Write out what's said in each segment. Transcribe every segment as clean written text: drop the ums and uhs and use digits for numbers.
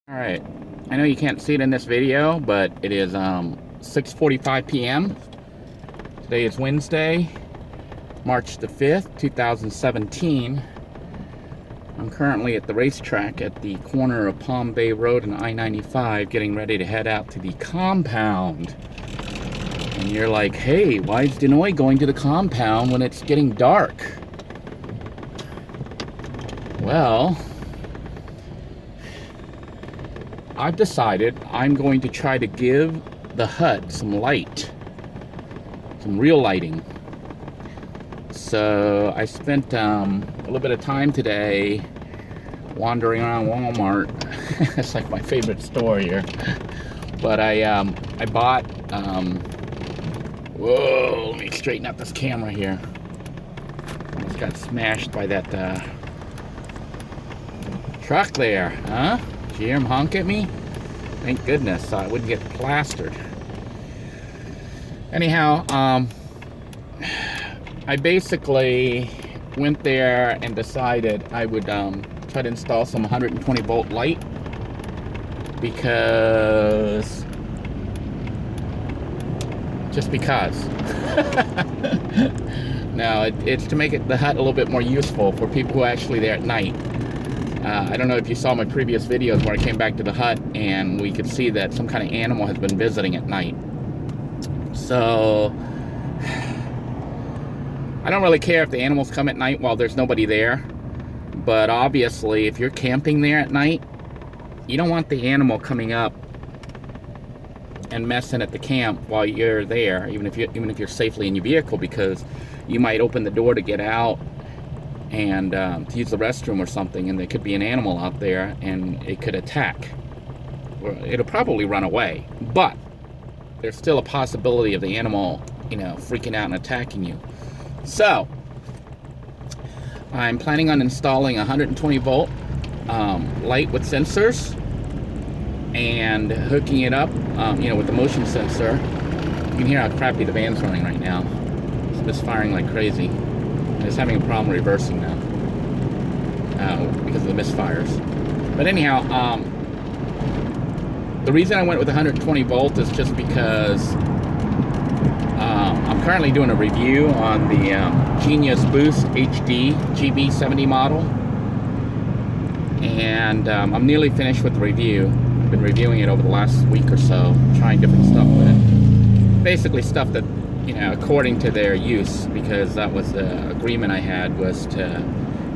All right, I know you can't see it in this video, but it is 6:45 p.m. Today is Wednesday, March the 5th, 2017. I'm currently at the racetrack at the corner of Palm Bay Road and I-95, getting ready to head out to the compound. And you're like, hey, why is Denoy going to the compound when it's getting dark? Well, I've decided I'm going to try to give the hut some light, some real lighting. So I spent a little bit of time today wandering around Walmart. It's like my favorite store here. But I bought, whoa, let me straighten up this camera here. Almost got smashed by that truck there, huh? Did you hear him honk at me? Thank goodness, so I wouldn't get plastered. Anyhow, I basically went there and decided I would try to install some 120 volt light, because just because. Now it's to make the hut a little bit more useful for people who are actually there at night. I don't know if you saw my previous videos where I came back to the hut and we could see that some kind of animal has been visiting at night. So I don't really care if the animals come at night while there's nobody there, but obviously if you're camping there at night, you don't want the animal coming up and messing at the camp while you're there, even if you're safely in your vehicle, because you might open the door to get out and to use the restroom or something, and there could be an animal out there and it could attack. Well, it'll probably run away, but there's still a possibility of the animal, freaking out and attacking you. So I'm planning on installing 120 volt light with sensors and hooking it up, with the motion sensor. You can hear how crappy the van's running right now. It's misfiring like crazy. It's having a problem reversing now because of the misfires. But anyhow, the reason I went with 120 volt is just because I'm currently doing a review on the Genius Boost HD GB70 model, and I'm nearly finished with the review. I've been reviewing it over the last week or so, trying different stuff with it. Basically stuff that, according to their use, because that was the agreement I had, was to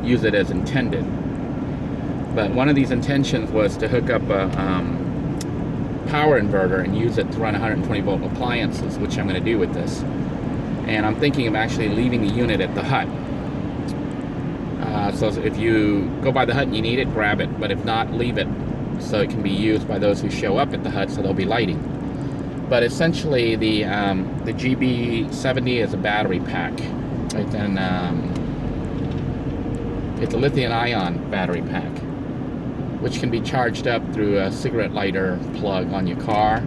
use it as intended. But one of these intentions was to hook up a power inverter and use it to run 120 volt appliances, which I'm going to do with this. And I'm thinking of actually leaving the unit at the hut. So if you go by the hut and you need it, grab it. But if not, leave it so it can be used by those who show up at the hut, so there'll be lighting. But essentially, the GB70 is a battery pack. Right then, it's a lithium-ion battery pack, which can be charged up through a cigarette lighter plug on your car.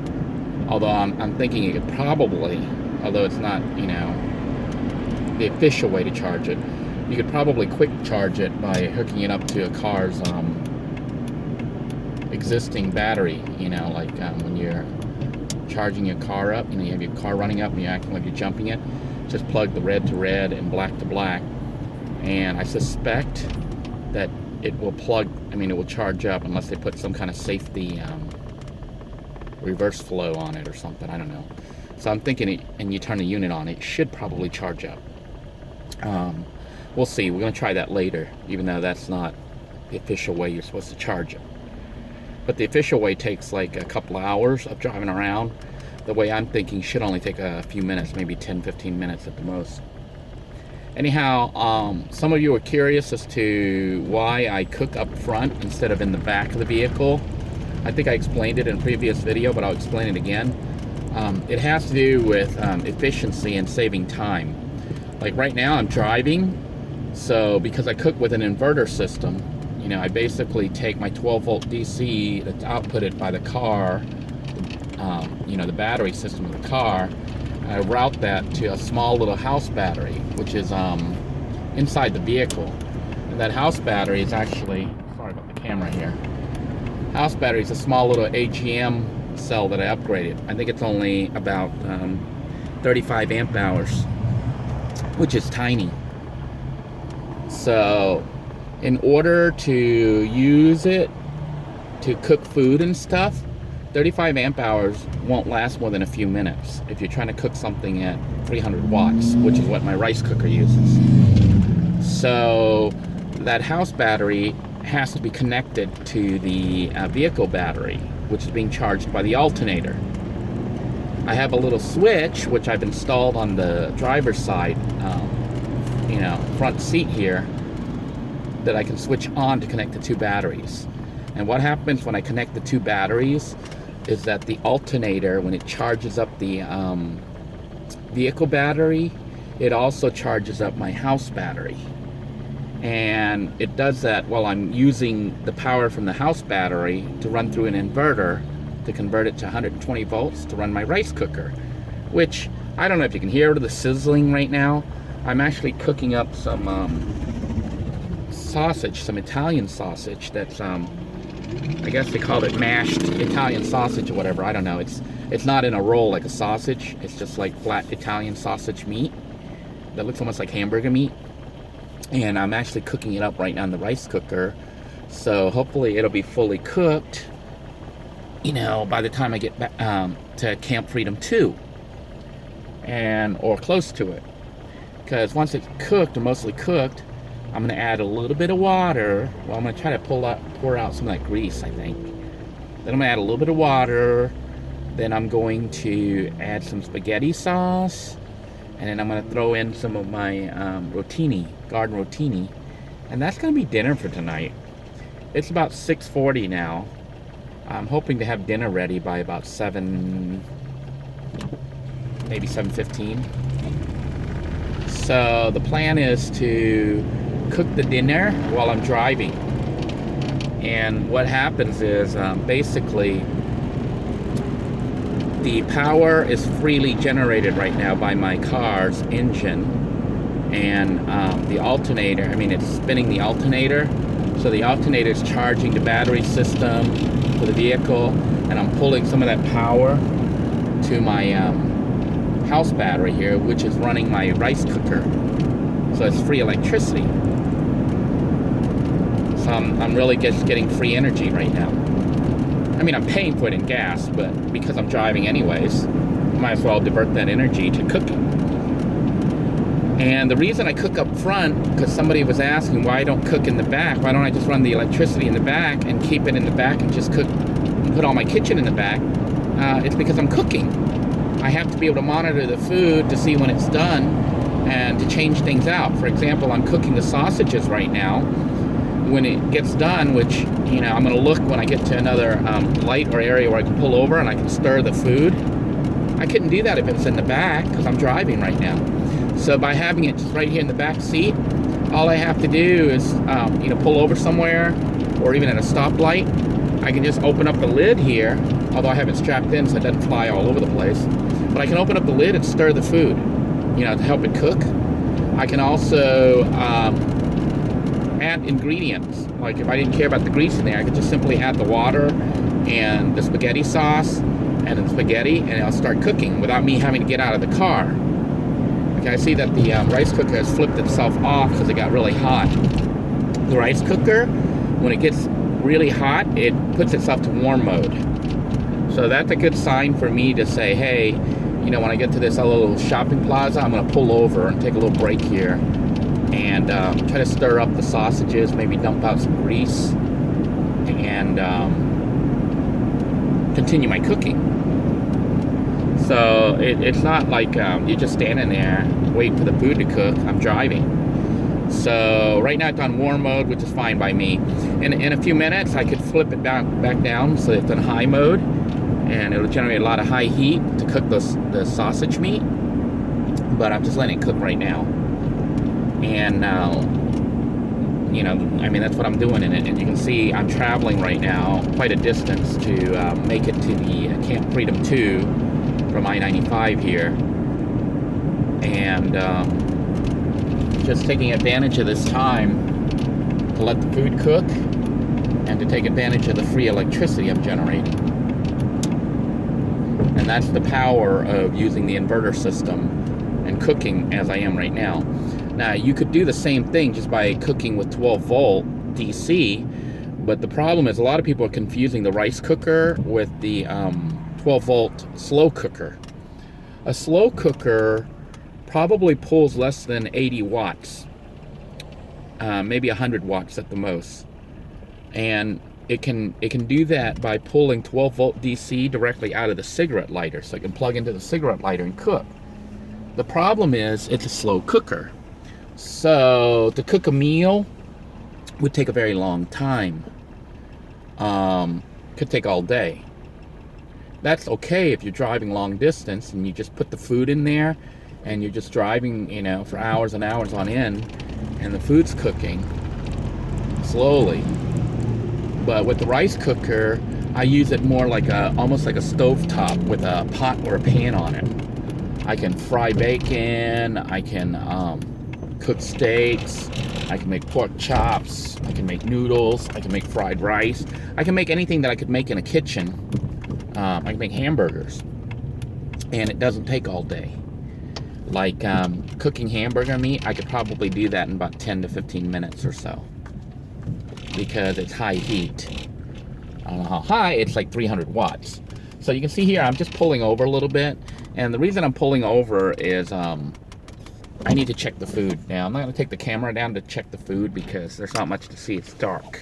Although I'm thinking it could probably, although it's not, the official way to charge it, you could probably quick charge it by hooking it up to a car's existing battery. Like when you're charging your car up, you have your car running up and you're acting like you're jumping it, just plug the red to red and black to black, and I suspect that it will it will charge up unless they put some kind of safety reverse flow on it or something, I don't know. So I'm thinking and you turn the unit on, it should probably charge up. We'll see, we're going to try that later, even though that's not the official way you're supposed to charge it. But the official way takes like a couple hours of driving around. The way I'm thinking should only take a few minutes, maybe 10-15 minutes at the most. Anyhow, some of you are curious as to why I cook up front instead of in the back of the vehicle. I think I explained it in a previous video, but I'll explain it again. It has to do with efficiency and saving time. Like right now I'm driving, so because I cook with an inverter system, I basically take my 12 volt DC that's outputted by the car, the battery system of the car, I route that to a small little house battery, which is inside the vehicle. And that house battery is actually, sorry about the camera here, house battery is a small little AGM cell that I upgraded. I think it's only about 35 amp hours, which is tiny. So in order to use it to cook food and stuff, 35 amp hours won't last more than a few minutes if you're trying to cook something at 300 watts, which is what my rice cooker uses. So that house battery has to be connected to the vehicle battery, which is being charged by the alternator. I have a little switch which I've installed on the driver's side, front seat here, that I can switch on to connect the two batteries. And what happens when I connect the two batteries is that the alternator, when it charges up the vehicle battery, it also charges up my house battery. And it does that while I'm using the power from the house battery to run through an inverter to convert it to 120 volts to run my rice cooker, which I don't know if you can hear the sizzling right now. I'm actually cooking up some sausage, some Italian sausage that's I guess they call it mashed Italian sausage or whatever. I don't know. It's not in a roll like a sausage. It's just like flat Italian sausage meat that looks almost like hamburger meat. And I'm actually cooking it up right now in the rice cooker. So hopefully it'll be fully cooked, by the time I get back to Camp Freedom 2, or close to it. Because once it's cooked, or mostly cooked, I'm going to add a little bit of water. Well, I'm going to try to pour out some of that grease, I think. Then I'm going to add a little bit of water. Then I'm going to add some spaghetti sauce. And then I'm going to throw in some of my garden rotini. And that's going to be dinner for tonight. It's about 6:40 now. I'm hoping to have dinner ready by about 7, maybe 7:15. So the plan is to cook the dinner while I'm driving. And what happens is basically the power is freely generated right now by my car's engine, and the alternator, it's spinning the alternator, so the alternator is charging the battery system for the vehicle, and I'm pulling some of that power to my house battery here, which is running my rice cooker, so it's free electricity. So I'm really just getting free energy right now. I'm paying for it in gas, but because I'm driving anyways, might as well divert that energy to cooking. And the reason I cook up front, because somebody was asking why I don't cook in the back. Why don't I just run the electricity in the back and keep it in the back and just cook, and put all my kitchen in the back? It's because I'm cooking. I have to be able to monitor the food to see when it's done and to change things out. For example, I'm cooking the sausages right now. When it gets done, which, I'm going to look when I get to another light or area where I can pull over and I can stir the food. I couldn't do that if it's in the back because I'm driving right now. So by having it just right here in the back seat, all I have to do is, pull over somewhere or even at a stoplight. I can just open up the lid here, although I have it strapped in so it doesn't fly all over the place. But I can open up the lid and stir the food, to help it cook. I can also add ingredients. Like if I didn't care about the grease in there, I could just simply add the water and the spaghetti sauce and the spaghetti, and I'll start cooking without me having to get out of the car. Okay, I see that the rice cooker has flipped itself off because it got really hot. The rice cooker, when it gets really hot, it puts itself to warm mode. So that's a good sign for me to say, hey, when I get to this little shopping plaza, I'm going to pull over and take a little break here and try to stir up the sausages, maybe dump out some grease, and continue my cooking. So it's not like you're just standing there waiting for the food to cook. I'm driving. So right now it's on warm mode, which is fine by me. In a few minutes, I could flip it back down so it's in high mode, and it'll generate a lot of high heat to cook the sausage meat. But I'm just letting it cook right now. And that's what I'm doing in it. And you can see I'm traveling right now quite a distance to make it to the Camp Freedom 2 from I-95 here. And just taking advantage of this time to let the food cook and to take advantage of the free electricity I'm generating. And that's the power of using the inverter system and cooking as I am right now. Now, you could do the same thing just by cooking with 12 volt DC, but the problem is a lot of people are confusing the rice cooker with the 12 volt slow cooker. A slow cooker probably pulls less than 80 watts, maybe 100 watts at the most. And it can do that by pulling 12 volt DC directly out of the cigarette lighter, so it can plug into the cigarette lighter and cook. The problem is it's a slow cooker. So to cook a meal would take a very long time. Could take all day. That's okay if you're driving long distance and you just put the food in there and you're just driving, you know, for hours and hours on end, and the food's cooking slowly. But with the rice cooker, I use it more like almost like a stovetop with a pot or a pan on it. I can fry bacon, I can cook steaks, I can make pork chops, I can make noodles, I can make fried rice, I can make anything that I could make in a kitchen. I can make hamburgers, and it doesn't take all day. Like cooking hamburger meat, I could probably do that in about 10 to 15 minutes or so, because it's high heat. I don't know how high, it's like 300 watts. So you can see here, I'm just pulling over a little bit, and the reason I'm pulling over is I need to check the food. Now, I'm not going to take the camera down to check the food because there's not much to see, it's dark.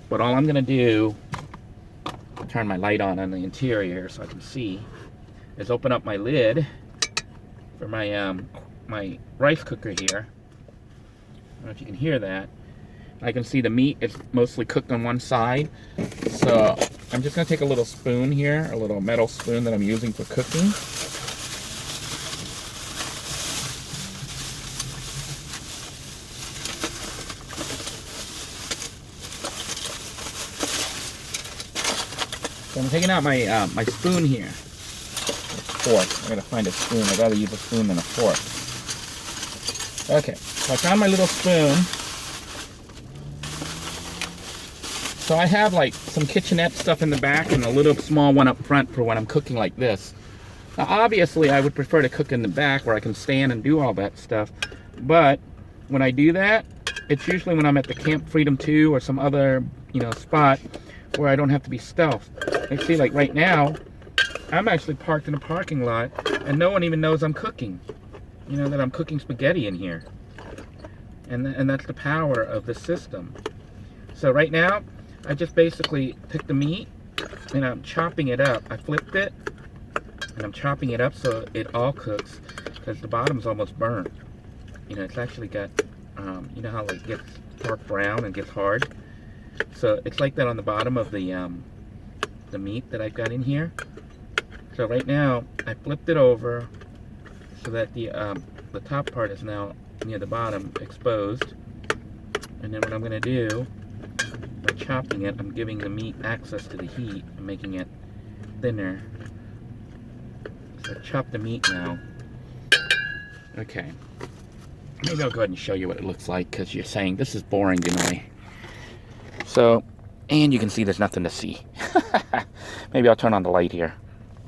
But all I'm going to do, turn my light on the interior so I can see, is open up my lid for my my rice cooker here. I don't know if you can hear that. I can see the meat is mostly cooked on one side. So I'm just going to take a little spoon here, a little metal spoon that I'm using for cooking. So I'm taking out my my spoon here. Fork. I gotta find a spoon. I'd rather use a spoon than a fork. Okay, so I found my little spoon. So I have like some kitchenette stuff in the back and a little small one up front for when I'm cooking like this. Now obviously I would prefer to cook in the back where I can stand and do all that stuff. But when I do that, it's usually when I'm at the Camp Freedom 2 or some other, you know, spot where I don't have to be stealth. You see, like right now, I'm actually parked in a parking lot and no one even knows I'm cooking. You know, that I'm cooking spaghetti in here. And that's the power of the system. So right now, I just basically took the meat and I'm chopping it up. I flipped it and I'm chopping it up so it all cooks, because the bottom's almost burnt. You know, it's actually got, you know how it gets dark brown and gets hard? So it's like that on the bottom of the meat that I've got in here. So right now, I flipped it over so that the top part is now near the bottom, exposed. And then what I'm going to do, by chopping it, I'm giving the meat access to the heat and making it thinner. So I chop the meat now. Okay. Maybe I'll go ahead and show you what it looks like, because you're saying, this is boring, Denoy. So, and you can see there's nothing to see. Maybe I'll turn on the light here.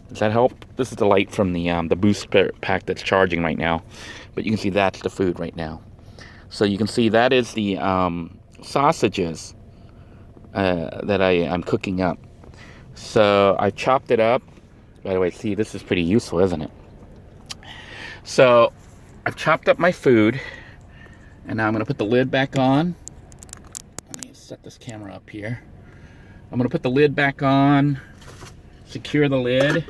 Does that help? This is the light from the boost pack that's charging right now. But you can see that's the food right now. So you can see that is the sausages that I'm cooking up. So I chopped it up. By the way, see, this is pretty useful, isn't it? So I've chopped up my food, and now I'm going to put the lid back on. Let me set this camera up here. I'm going to put the lid back on, secure the lid.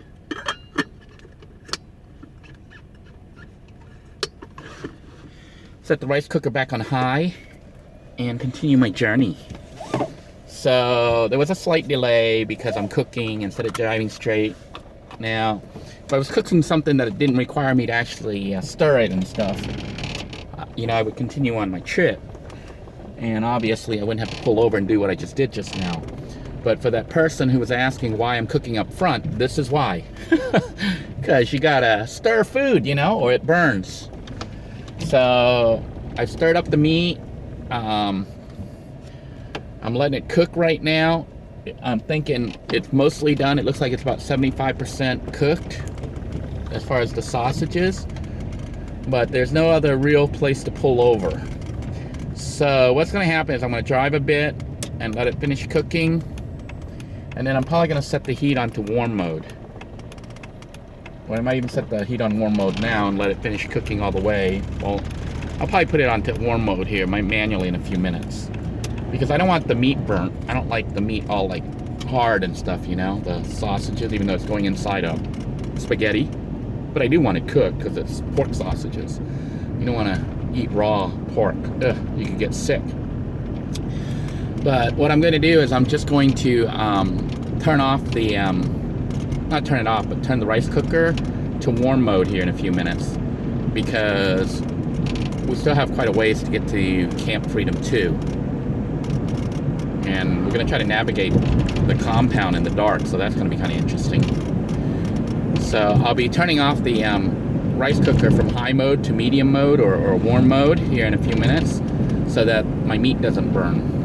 Set the rice cooker back on high and continue my journey. So there was a slight delay because I'm cooking instead of driving straight. Now, if I was cooking something that it didn't require me to actually stir it and stuff, you know, I would continue on my trip. And obviously I wouldn't have to pull over and do what I just did just now. But for that person who was asking why I'm cooking up front, this is why. Because you gotta stir food, you know, or it burns. So I've stirred up the meat. I'm letting it cook right now. I'm thinking it's mostly done. It looks like it's about 75% cooked as far as the sausages, but there's no other real place to pull over. So what's going to happen is I'm going to drive a bit and let it finish cooking, and then I'm probably going to set the heat onto warm mode. Well, I might even set the heat on warm mode now and let it finish cooking all the way. Well, I'll probably put it onto warm mode here, manually, in a few minutes, because I don't want the meat burnt. I don't like the meat all like hard and stuff, you know, the sausages, even though it's going inside a spaghetti. But I do want it cooked because it's pork sausages. You don't want to eat raw pork. Ugh, you could get sick. But what I'm going to do is I'm just going to turn off the, not turn it off, but turn the rice cooker to warm mode here in a few minutes, because we still have quite a ways to get to Camp Freedom 2. And we're going to try to navigate the compound in the dark, so that's going to be kind of interesting. So I'll be turning off the rice cooker from high mode to medium mode or warm mode here in a few minutes, so that my meat doesn't burn.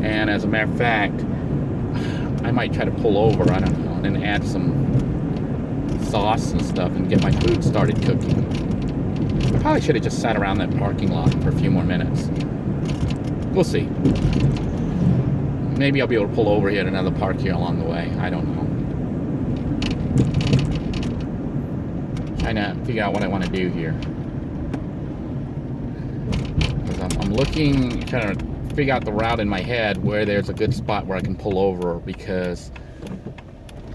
And as a matter of fact, I might try to pull over, I don't know, and then add some sauce and stuff and get my food started cooking. I probably should have just sat around that parking lot for a few more minutes. We'll see. Maybe I'll be able to pull over here at another park here along the way. I don't know. Trying to figure out what I want to do here. Because I'm looking, trying to figure out the route in my head where there's a good spot where I can pull over, because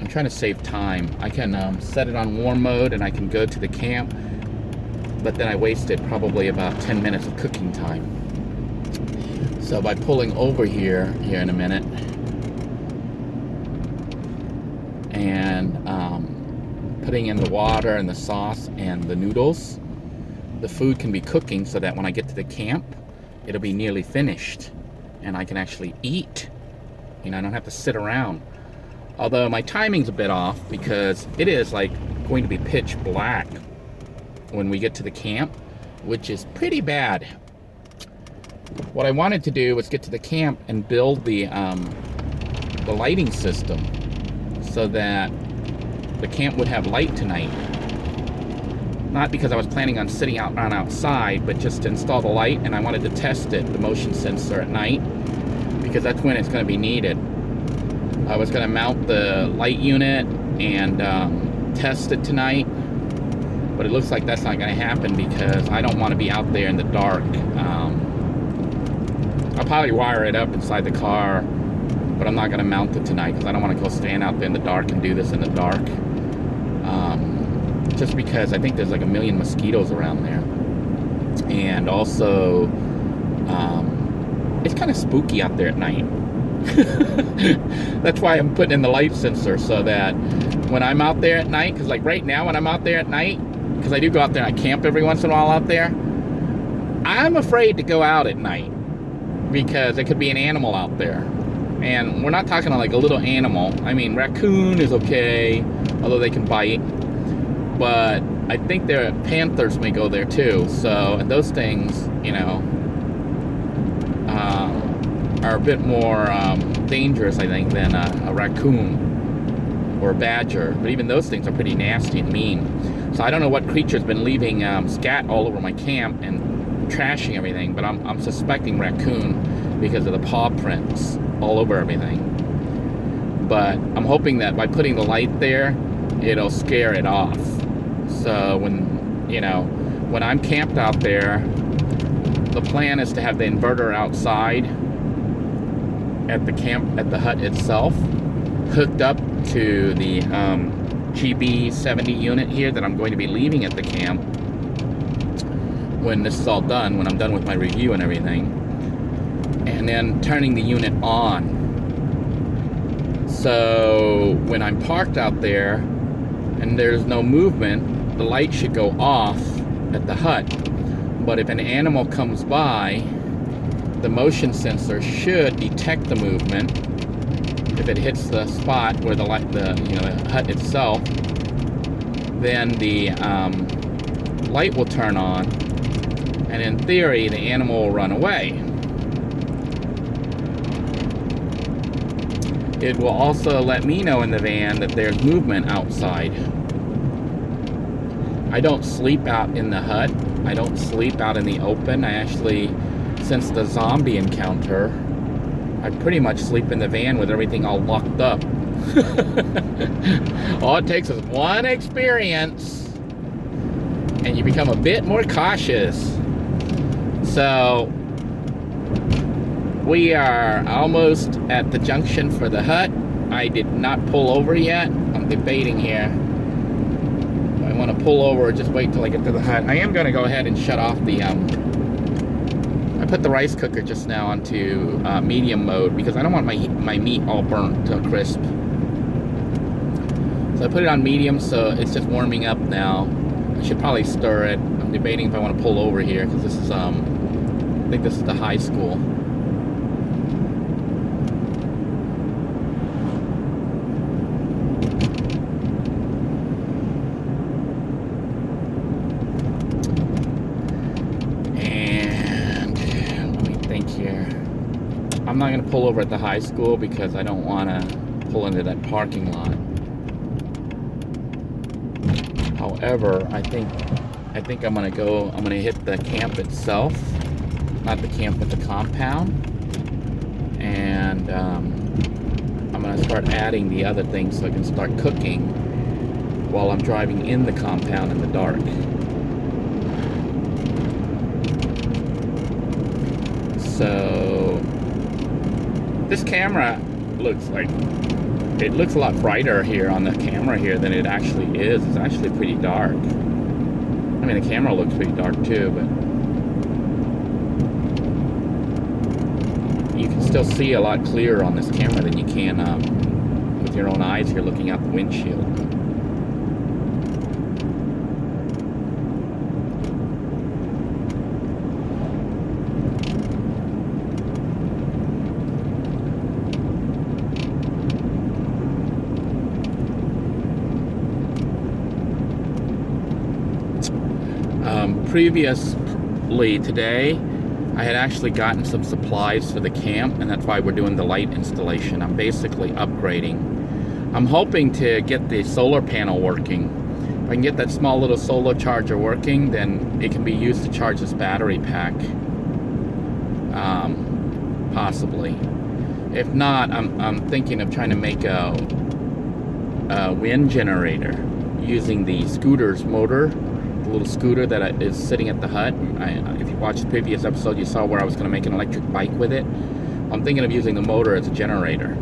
I'm trying to save time. I can set it on warm mode and I can go to the camp, but then I wasted probably about 10 minutes of cooking time. So by pulling over here in a minute and putting in the water and the sauce and the noodles, the food can be cooking so that when I get to the camp, it'll be nearly finished and I can actually eat. You know, I don't have to sit around. Although my timing's a bit off, because it is like going to be pitch black when we get to the camp, which is pretty bad. What I wanted to do was get to the camp and build the lighting system so that the camp would have light tonight. Not because I was planning on sitting out on outside, but just to install the light, and I wanted to test it, the motion sensor, at night, because that's when it's going to be needed. I was going to mount the light unit and test it tonight, but it looks like that's not going to happen because I don't want to be out there in the dark. I'll probably wire it up inside the car, but I'm not going to mount it tonight because I don't want to go stand out there in the dark and do this in the dark. Just because I think there's like a million mosquitoes around there. And also, it's kind of spooky out there at night. That's why I'm putting in the light sensor, so that when I'm out there at night, because like right now when I'm out there at night, because I do go out there, I camp every once in a while out there, I'm afraid to go out at night because there could be an animal out there. And we're not talking like a little animal. I mean, raccoon is okay, although they can bite. But I think their panthers may go there too. So, and those things, you know, are a bit more dangerous, I think, than a raccoon or a badger. But even those things are pretty nasty and mean. So I don't know what creature's been leaving scat all over my camp and trashing everything, but I'm suspecting raccoon because of the paw prints all over everything. But I'm hoping that by putting the light there, it'll scare it off. So when, you know, when I'm camped out there, the plan is to have the inverter outside at the camp, at the hut itself, hooked up to the GB70 unit here that I'm going to be leaving at the camp when this is all done, when I'm done with my review and everything, and then turning the unit on. So when I'm parked out there and there's no movement, the light should go off at the hut. But if an animal comes by, the motion sensor should detect the movement. If it hits the spot where the light, the hut itself, then the light will turn on, and in theory, the animal will run away. it will also let me know in the van that there's movement outside. I don't sleep out in the hut. I don't sleep out in the open. I actually, since the zombie encounter, I pretty much sleep in the van with everything all locked up. All it takes is one experience and you become a bit more cautious. So we are almost at the junction for the hut. I did not pull over yet. I'm debating here. Do I want to pull over or just wait till I get to the hut? I am going to go ahead and shut off the I put the rice cooker just now onto medium mode because I don't want my meat all burnt to a crisp. So I put it on medium, so it's just warming up now. I should probably stir it. I'm debating if I want to pull over here because this is I think this is the high school. And let me think here. I'm not going to pull over at the high school because I don't want to pull into that parking lot. However, I think I'm gonna hit the camp itself, not the camp but the compound, and I'm gonna start adding the other things so I can start cooking while I'm driving in the compound in the dark. So this camera looks a lot brighter here on the camera here than it actually is. It's actually pretty dark. I mean, the camera looks pretty dark too, but you can still see a lot clearer on this camera than you can with your own eyes here looking out the windshield. Previously today, I had actually gotten some supplies for the camp, and that's why we're doing the light installation. I'm basically upgrading. I'm hoping to get the solar panel working. If I can get that small little solar charger working, then it can be used to charge this battery pack. Possibly. If not, I'm thinking of trying to make a wind generator using the scooter's motor. Little scooter that is sitting at the hut. If you watched the previous episode, you saw where I was going to make an electric bike with it. I'm thinking of using the motor as a generator.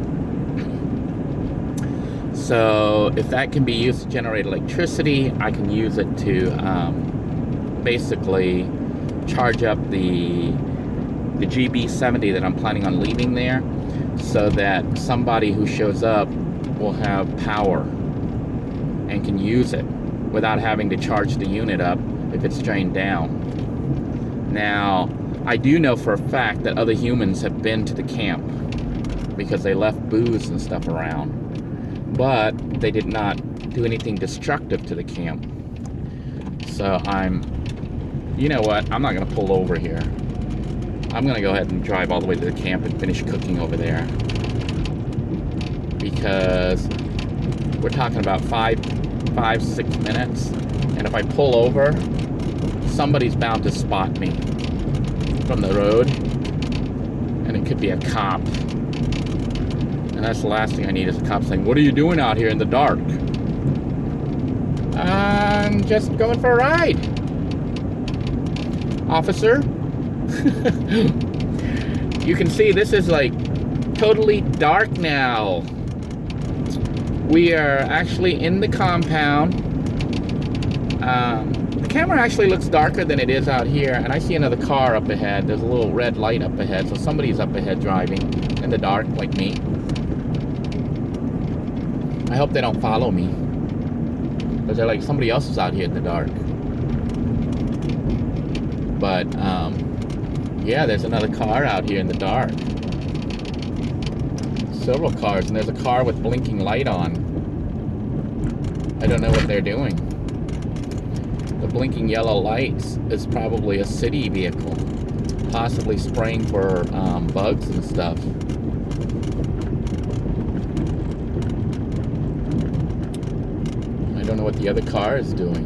So if that can be used to generate electricity, I can use it to basically charge up the GB70 that I'm planning on leaving there, so that somebody who shows up will have power and can use it without having to charge the unit up if it's drained down. Now, I do know for a fact that other humans have been to the camp because they left booze and stuff around, but they did not do anything destructive to the camp. So you know what, I'm not gonna pull over here. I'm gonna go ahead and drive all the way to the camp and finish cooking over there, because we're talking about 5-6 minutes, and if I pull over, somebody's bound to spot me from the road, and it could be a cop, and that's the last thing I need is a cop saying, "What are you doing out here in the dark?" "I'm just going for a ride, officer." You can see this is like totally dark now. We are actually in the compound. The camera actually looks darker than it is out here, and I see another car up ahead. There's a little red light up ahead, so somebody's up ahead driving in the dark like me. I hope they don't follow me, because they're like, somebody else is out here in the dark. But yeah, there's another car out here in the dark. Several cars, and there's a car with blinking light on. I don't know what they're doing. The blinking yellow lights is probably a city vehicle, possibly spraying for bugs and stuff. know what the other car is doing.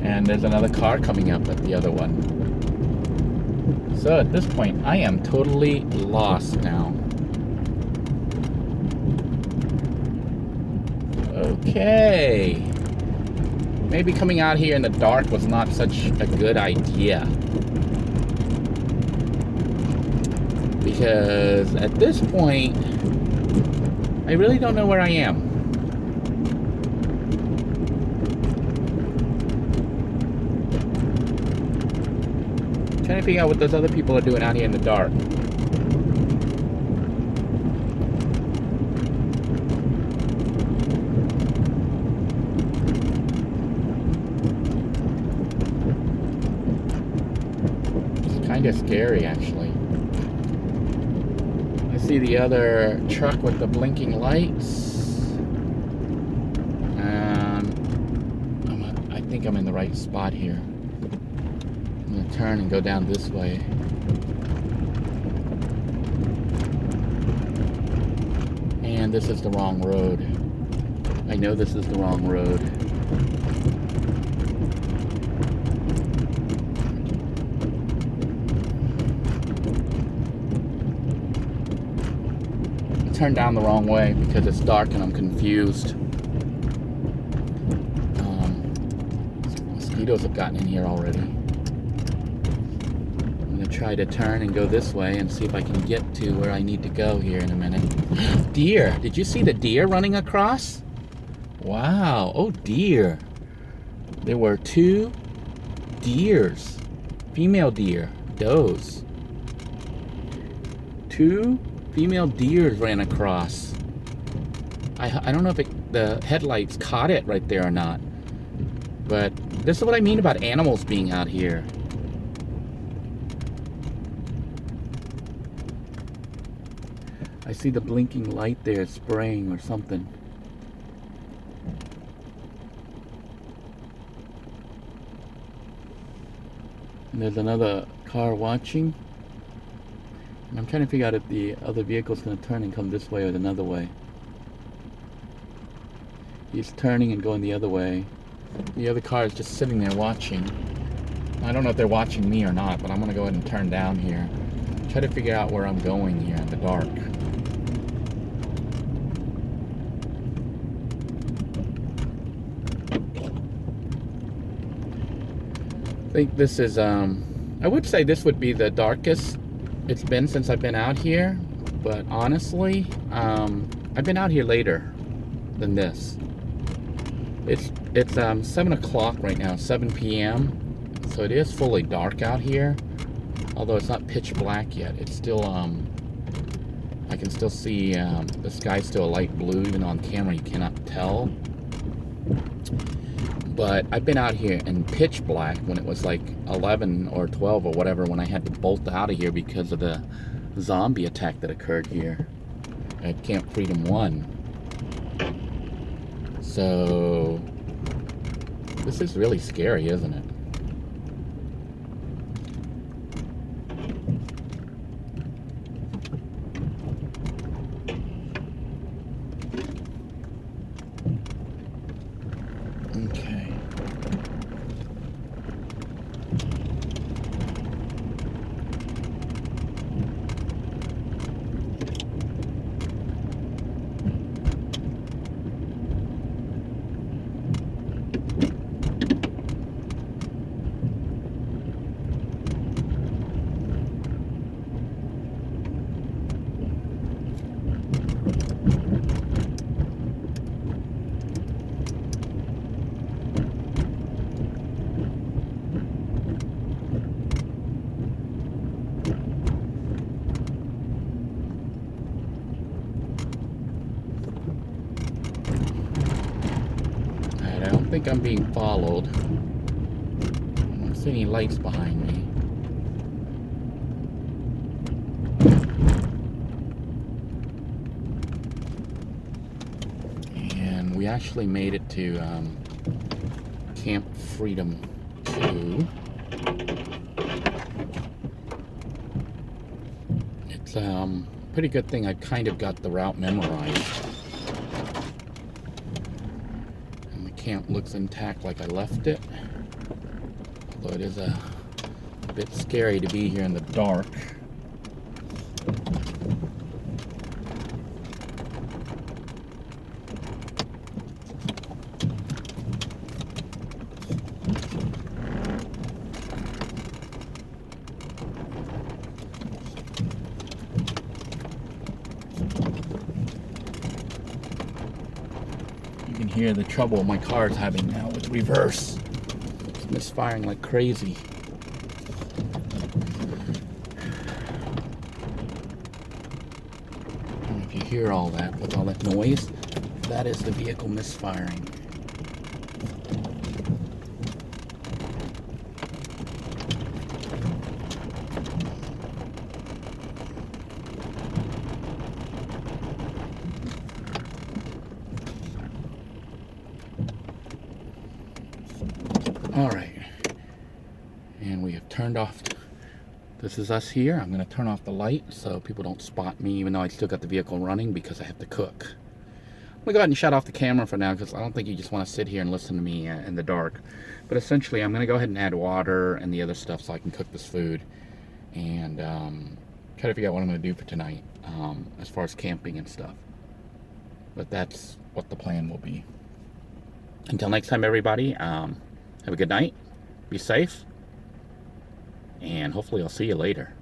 And there's another car coming up at the other one. So at this point, I am totally lost now. Okay. Maybe coming out here in the dark was not such a good idea. Because at this point, I really don't know where I am. I'm trying to figure out what those other people are doing out here in the dark. It's kind of scary, actually. I see the other truck with the blinking lights. And I think I'm in the right spot here. I'm going to turn and go down this way. And this is the wrong road. I know this is the wrong road. I turned down the wrong way because it's dark and I'm confused. Mosquitoes have gotten in here already. Try to turn and go this way and see if I can get to where I need to go here in a minute. Deer! Did you see the deer running across? Wow! Oh deer! There were 2 deers. Female deer. Does. 2 female deers ran across. I don't know if the headlights caught it right there or not. But this is what I mean about animals being out here. I see the blinking light there spraying or something. And there's another car watching. And I'm trying to figure out if the other vehicle's going to turn and come this way or another way. He's turning and going the other way. The other car is just sitting there watching. I don't know if they're watching me or not, but I'm going to go ahead and turn down here. Try to figure out where I'm going here in the dark. I think this is, I would say this would be the darkest it's been since I've been out here, but honestly, I've been out here later than this. It's 7 o'clock right now, 7 p.m., so it is fully dark out here, although it's not pitch black yet. It's still, I can still see the sky's still a light blue, even on camera you cannot tell. But I've been out here in pitch black when it was like 11 or 12 or whatever, when I had to bolt out of here because of the zombie attack that occurred here at Camp Freedom 1. So this is really scary, isn't it? Okay. I don't think I'm being followed. I don't see any lights behind me. And we actually made it to Camp Freedom 2. It's pretty good thing I kind of got the route memorized. camp looks intact like I left it. Although it is a bit scary to be here in the dark. You can hear the trouble my car is having now with reverse. It's misfiring like crazy. And if you hear all that with all that noise, that is the vehicle misfiring. All right, and we have turned off. This is us here. I'm going to turn off the light so people don't spot me, even though I still got the vehicle running because I have to cook. I'm going to go ahead and shut off the camera for now because I don't think you just want to sit here and listen to me in the dark. But essentially, I'm going to go ahead and add water and the other stuff so I can cook this food and try to figure out what I'm going to do for tonight as far as camping and stuff. But that's what the plan will be. Until next time, everybody. Have a good night, be safe, and hopefully I'll see you later.